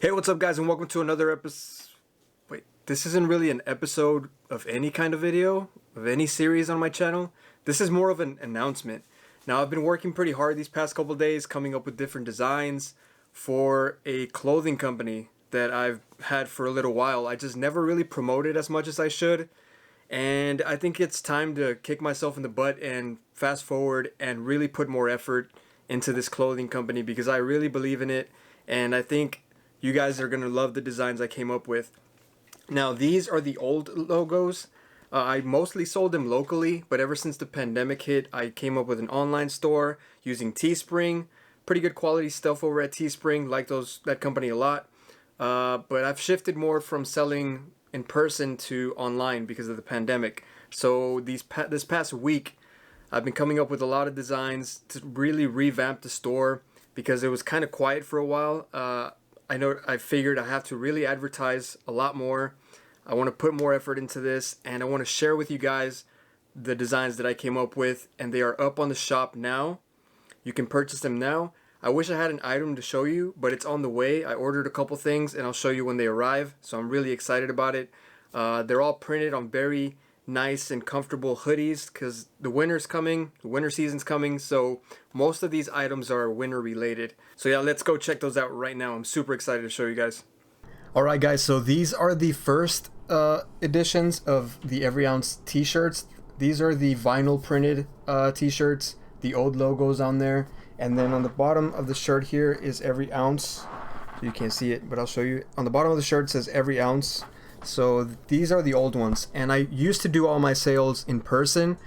Hey, what's up, guys, and welcome to another episode. Wait, this isn't really an episode of any kind of video, of any series on my channel. This is more of an announcement. Now, I've been working pretty hard these past couple days, coming up with different designs for a clothing company that I've had for a little while. I just never really promoted as much as I should, and I think it's time to kick myself in the butt and fast forward and really put more effort into this clothing company because I really believe in it, and I think you guys are going to love the designs I came up with. Now, these are the old logos. I mostly sold them locally, but ever since the pandemic hit, I came up with an online store using Teespring. Pretty good quality stuff over at Teespring. Like that company a lot. But I've shifted more from selling in person to online because of the pandemic. So this past week, I've been coming up with a lot of designs to really revamp the store because it was kind of quiet for a while. I figured I have to really advertise a lot more. I want to put more effort into this, and I want to share with you guys the designs that I came up with, and they are up on the shop now. You can purchase them now. I wish I had an item to show you, but it's on the way. I ordered a couple things, and I'll show you when they arrive, so I'm really excited about it. They're all printed on very nice and comfortable hoodies because the winter's coming, the winter season's coming, so most of these items are winter related. So yeah, let's go check those out right now. I'm super excited to show you guys. Alright guys, so these are the first editions of the Evryoz t-shirts. These are the vinyl printed t-shirts, the old logos on there, and then on the bottom of the shirt here is every ounce. So you can't see it, but I'll show you. On the bottom of the shirt says every ounce. So these are the old ones, and I used to do all my sales in person,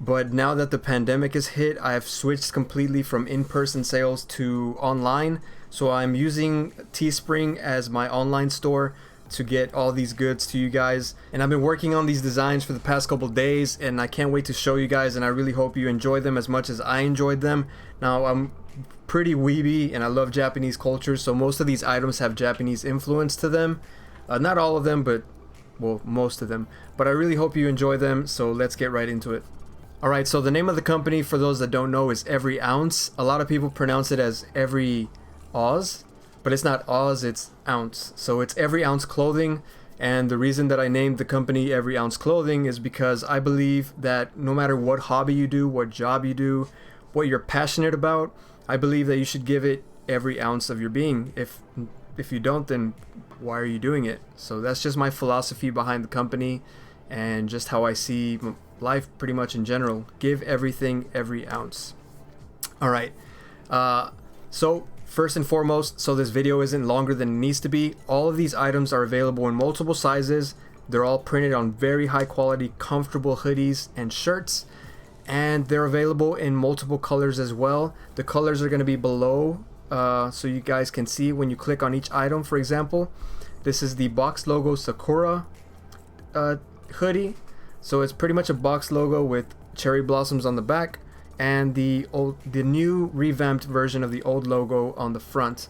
but now that the pandemic has hit, I've switched completely from in-person sales to online. So I'm using Teespring as my online store to get all these goods to you guys, and I've been working on these designs for the past couple days, and I can't wait to show you guys, and I really hope you enjoy them as much as I enjoyed them. Now, I'm pretty weeby and I love Japanese culture, so most of these items have Japanese influence to them. Not all of them, but well, most of them. But I really hope you enjoy them, so let's get right into it. Alright, so the name of the company, for those that don't know, is Every Ounce. A lot of people pronounce it as Evryoz, but it's not Oz, it's ounce. So it's Every Ounce Clothing, and the reason that I named the company Every Ounce Clothing is because I believe that no matter what hobby you do, what job you do, what you're passionate about, I believe that you should give it every ounce of your being. If you don't, then why are you doing it? So that's just my philosophy behind the company and just how I see life pretty much in general. Give everything every ounce. Alright, so first and foremost, so this video isn't longer than it needs to be, all of these items are available in multiple sizes. They're all printed on very high quality, comfortable hoodies and shirts, and they're available in multiple colors as well. The colors are going to be below so you guys can see when you click on each item. For example, this is the box logo Sakura hoodie. So it's pretty much a box logo with cherry blossoms on the back and the new revamped version of the old logo on the front.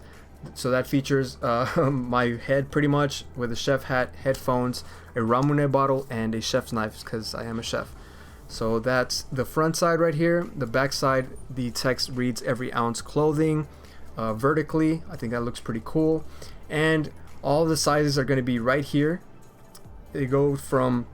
So that features my head pretty much with a chef hat, headphones, a Ramune bottle, and a chef's knife because I am a chef. So that's the front side right here. The back side, the text reads Every Ounce Clothing vertically. I think that looks pretty cool. And all the sizes are going to be right here. They go from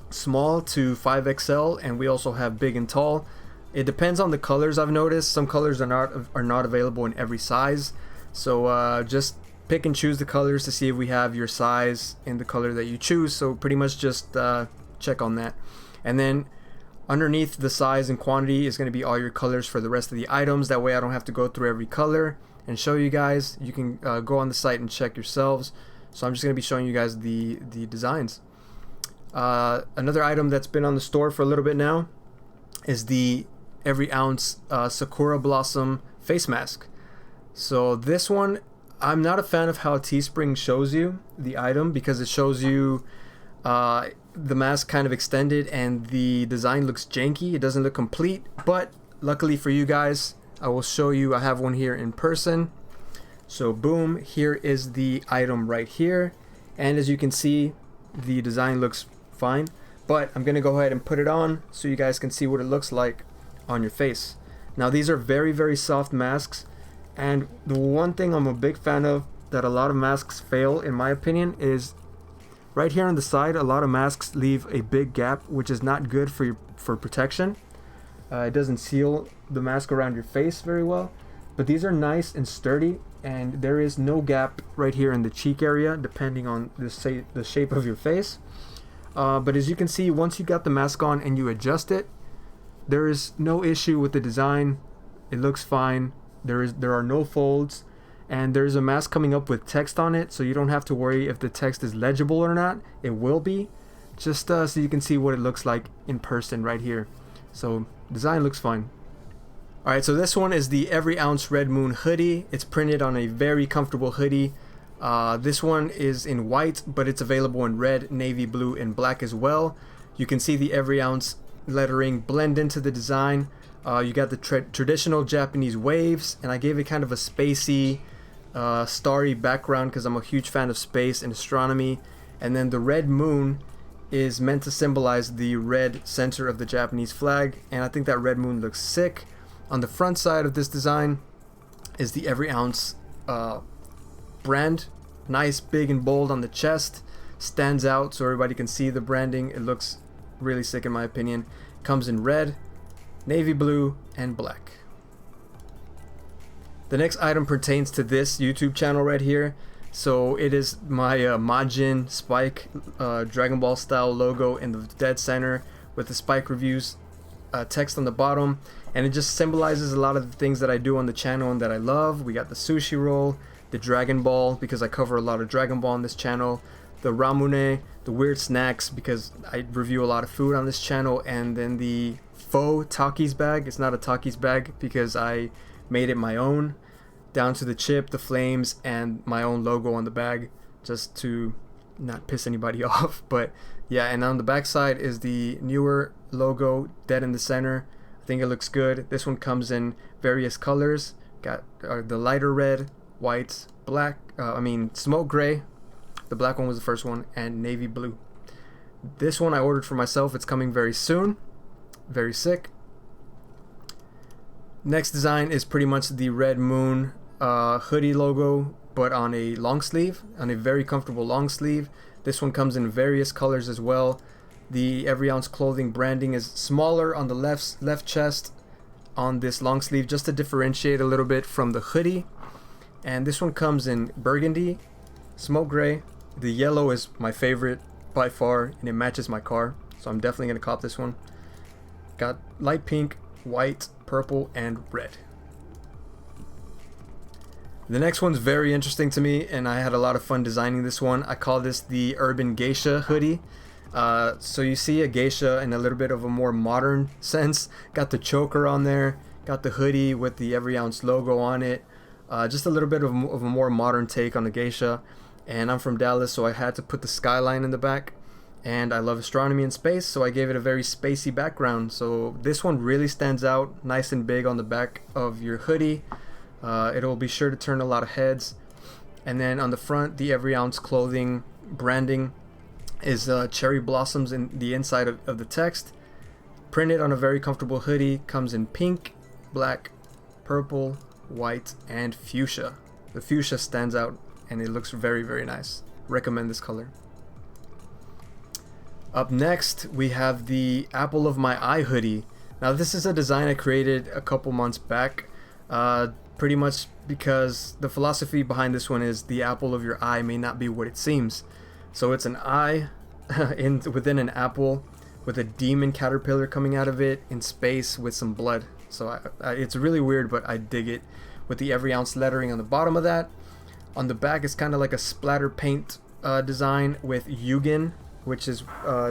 small to 5XL, and we also have big and tall. It depends on the colors. I've noticed some colors are not available in every size. So just pick and choose the colors to see if we have your size in the color that you choose. So pretty much just check on that. And then underneath the size and quantity is going to be all your colors for the rest of the items. That way I don't have to go through every color and show you guys. You can go on the site and check yourselves. So I'm just going to be showing you guys the designs. Another item that's been on the store for a little bit now is the Every Ounce Sakura Blossom face mask. So this one, I'm not a fan of how Teespring shows you the item because it shows you the mask kind of extended and the design looks janky. It doesn't look complete, but luckily for you guys, I will show you. I have one here in person. So boom, here is the item right here, and as you can see, the design looks fine, but I'm gonna go ahead and put it on so you guys can see what it looks like on your face. Now these are very soft masks, and the one thing I'm a big fan of that a lot of masks fail, in my opinion, is right here on the side. A lot of masks leave a big gap, which is not good for protection. It doesn't seal the mask around your face very well. But these are nice and sturdy, and there is no gap right here in the cheek area, depending on the shape of your face. But as you can see, once you got the mask on and you adjust it, there is no issue with the design. It looks fine. There are no folds, and there's a mask coming up with text on it, so you don't have to worry if the text is legible or not. It will be, just so you can see what it looks like in person right here. So design looks fine. Alright, so this one is the Evryoz Red Moon hoodie. It's printed on a very comfortable hoodie. This one is in white, but it's available in red, navy blue, and black as well. You can see the Evryoz lettering blend into the design. You got the traditional Japanese waves, and I gave it kind of a spacey, starry background because I'm a huge fan of space and astronomy. And then the red moon is meant to symbolize the red center of the Japanese flag, and I think that red moon looks sick. On the front side of this design is the Evryoz brand, nice, big, and bold on the chest, stands out so everybody can see the branding. It looks really sick in my opinion. Comes in red, navy blue, and black. The next item pertains to this YouTube channel right here. So it is my Majin Spike Dragon Ball style logo in the dead center with the Spike Reviews text on the bottom, and it just symbolizes a lot of the things that I do on the channel and that I love. We got the sushi roll, the Dragon Ball, because I cover a lot of Dragon Ball on this channel, the Ramune, the weird snacks because I review a lot of food on this channel, and then the Faux Takis Bag. It's not a Takis bag because I made it my own, down to the chip, the flames, and my own logo on the bag, just to not piss anybody off. But yeah, and on the back side is the newer logo dead in the center. I think it looks good. This one comes in various colors. Got the lighter red, white, black, smoke gray. The black one was the first one, and navy blue. This one I ordered for myself. It's coming very soon. Very sick. Next design is pretty much the Red Moon hoodie logo, but on a long sleeve, on a very comfortable long sleeve. This one comes in various colors as well. The Evryoz clothing branding is smaller on the left chest on this long sleeve, just to differentiate a little bit from the hoodie. And this one comes in burgundy, smoke gray. The yellow is my favorite by far, and it matches my car, so I'm definitely gonna cop this one. Got light pink, white, purple, and red. The next one's very interesting to me, and I had a lot of fun designing this one. I call this the Urban Geisha hoodie. So you see a geisha in a little bit of a more modern sense. Got the choker on there, got the hoodie with the Evryoz logo on it. Just a little bit of a more modern take on the geisha. And I'm from Dallas, so I had to put the skyline in the back. And I love astronomy and space, so I gave it a very spacey background. So this one really stands out, nice and big on the back of your hoodie. It'll be sure to turn a lot of heads. And then on the front, the Evryoz clothing branding is cherry blossoms in the inside of the text. Printed on a very comfortable hoodie. Comes in pink, black, purple, white, and fuchsia. The fuchsia stands out and it looks very, very nice. Recommend this color. Up next, we have the Apple of My Eye hoodie. Now this is a design I created a couple months back. Pretty much because the philosophy behind this one is the apple of your eye may not be what it seems. So it's an eye within an apple with a demon caterpillar coming out of it in space with some blood. So it's really weird, but I dig it. With the Evryoz lettering on the bottom of that. On the back, it's kind of like a splatter paint design with Yugen, which is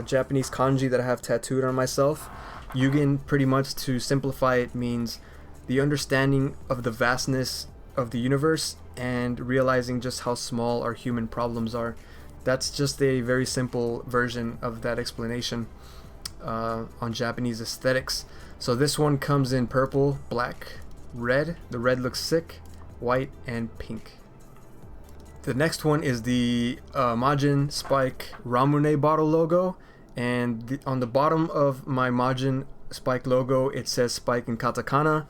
Japanese kanji that I have tattooed on myself. Yugen, pretty much to simplify it, means the understanding of the vastness of the universe and realizing just how small our human problems are. That's just a very simple version of that explanation on Japanese aesthetics. So this one comes in purple, black, red. The red looks sick, white, and pink. The next one is the Majin Spike Ramune bottle logo, and on the bottom of my Majin Spike logo it says Spike in katakana.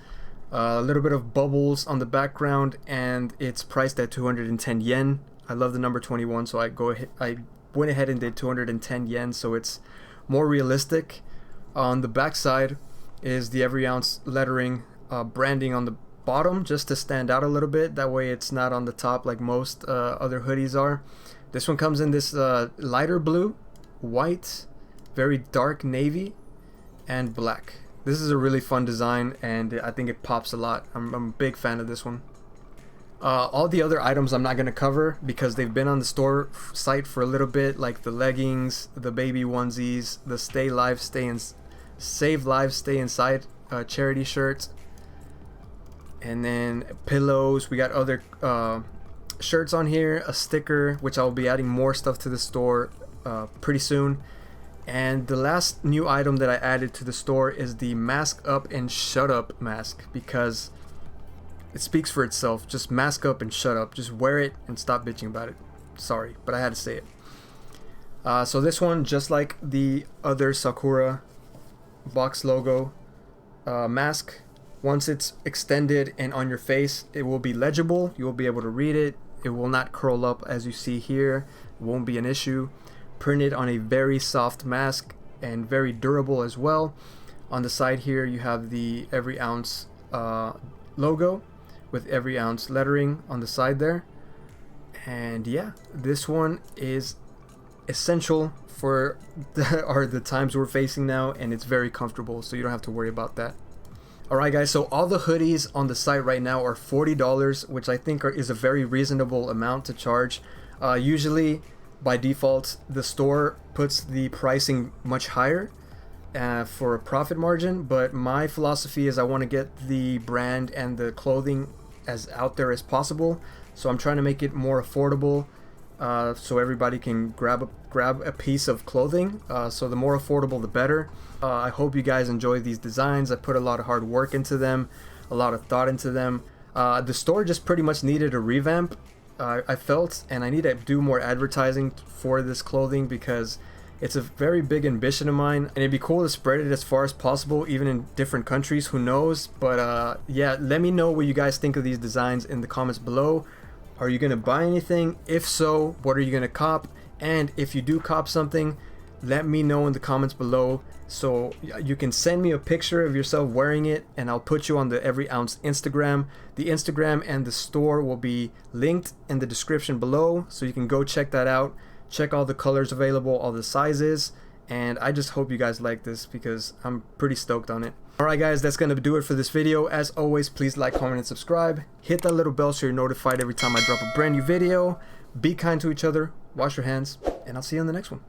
A little bit of bubbles on the background, and it's priced at 210 yen. I love the number 21, so I went ahead and did 210 yen, so it's more realistic. On the back side is the Evryoz lettering, branding on the bottom, just to stand out a little bit. That way it's not on the top like most other hoodies are. This one comes in this lighter blue, white, very dark navy, and black. This is a really fun design, and I think it pops a lot. I'm a big fan of this one. All the other items I'm not going to cover because they've been on the store site for a little bit, like the leggings, the baby onesies, the Save Lives Stay Inside charity shirts, and then pillows. We got other shirts on here, a sticker, which I'll be adding more stuff to the store pretty soon. And the last new item that I added to the store is the mask up and shut up mask, because it speaks for itself. Just mask up and shut up. Just wear it and stop bitching about it. Sorry, but I had to say it. So this one, just like the other Sakura box logo mask, once it's extended and on your face, it will be legible. You will be able to read it. It will not curl up as you see here. It won't be an issue. Printed on a very soft mask and very durable as well. On the side here you have the Evryoz logo with Evryoz lettering on the side there. And yeah, this one is essential for the times we're facing now, and it's very comfortable, so you don't have to worry about that. Alright guys, so all the hoodies on the site right now are $40, which I think is a very reasonable amount to charge. Usually by default the store puts the pricing much higher for a profit margin, but my philosophy is I want to get the brand and the clothing as out there as possible, so I'm trying to make it more affordable, so everybody can grab a piece of clothing. So the more affordable the better. I hope you guys enjoy these designs. I put a lot of hard work into them, a lot of thought into them. The store just pretty much needed a revamp, I felt, and I need to do more advertising for this clothing because it's a very big ambition of mine, and it'd be cool to spread it as far as possible, even in different countries, who knows. But yeah, let me know what you guys think of these designs in the comments below. Are you gonna buy anything? If so, what are you gonna cop? And if you do cop something, let me know in the comments below, so you can send me a picture of yourself wearing it, and I'll put you on the Evryoz Instagram. The Instagram and the store will be linked in the description below, so you can go check that out. Check all the colors available, all the sizes, and I just hope you guys like this because I'm pretty stoked on it. Alright guys, that's gonna do it for this video. As always, please like, comment, and subscribe. Hit that little bell so you're notified every time I drop a brand new video. Be kind to each other, wash your hands, and I'll see you on the next one.